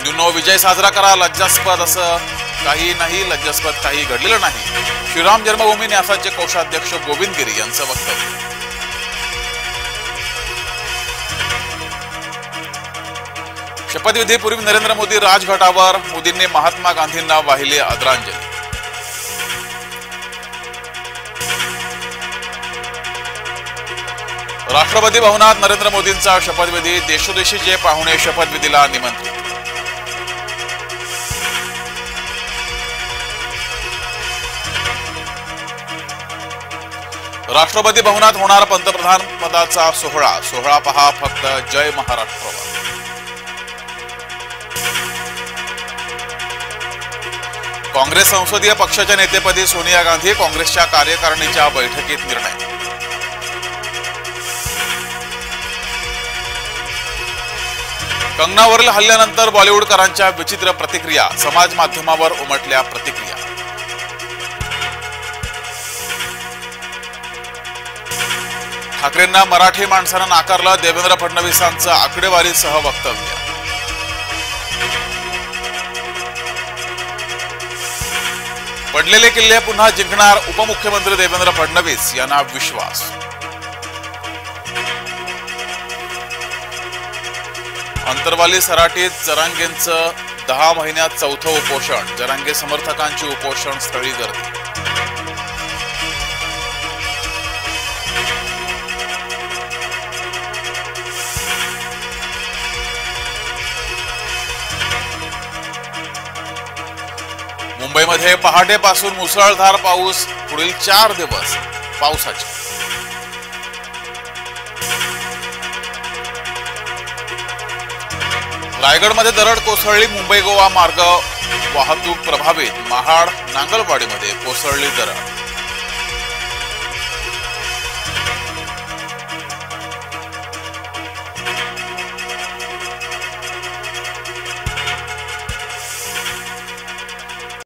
बंधूंनो, विजय साजरा करा. लज्जास्पद असं काही नाही, लज्जास्पद काही घडलेलं नाही. श्रीराम जन्मभूमी न्यासाचे कोषाध्यक्ष गोविंद गिरी यांचं वक्तव्य. शपथविधीपूर्वी नरेंद्र मोदी राजघाटावर. मोदींनी महात्मा गांधींना वाहिली आदरांजली. राष्ट्रपती भवनात नरेंद्र मोदींचा शपथविधी. देशोदेशीचे पाहुणे शपथविधीला निमंत्रित. राष्ट्रपती भवनात होणार पंतप्रधान पदाचा सोहळा. सोहळा पहा फक्त जय महाराष्ट्रवर. काँग्रेस संसदीय पक्षाच्या नेतेपदी सोनिया गांधी. काँग्रेसच्या कार्यकारिणीच्या बैठकीत निर्णय. कंगनावरील हल्ल्यानंतर बॉलिवूडकरांच्या विचित्र प्रतिक्रिया. समाज माध्यमावर उमटल्या प्रतिक्रिया. ठाकरेंना मराठी माणसानं नाकारलं. देवेंद्र फडणवीसांचं आकडेवारीसह वक्तव्य. पडलेले किल्ले पुन्हा जिंकणार. उपमुख्यमंत्री देवेंद्र फडणवीस यांना विश्वास. अंतरवाली सराटीत जरांगेंचं 10 महिन्यात चौथं उपोषण. जरांगे समर्थकांची उपोषण स्थळी गर्दी. मुंबईमध्ये पहाटेपासून मुसळधार पाऊस. पुढील 4 दिवस पावसाचे. रायगडमध्ये दरड कोसळली. मुंबई गोवा मार्ग वाहतूक प्रभावित. महाड नांगलवाडीमध्ये कोसळली दरड.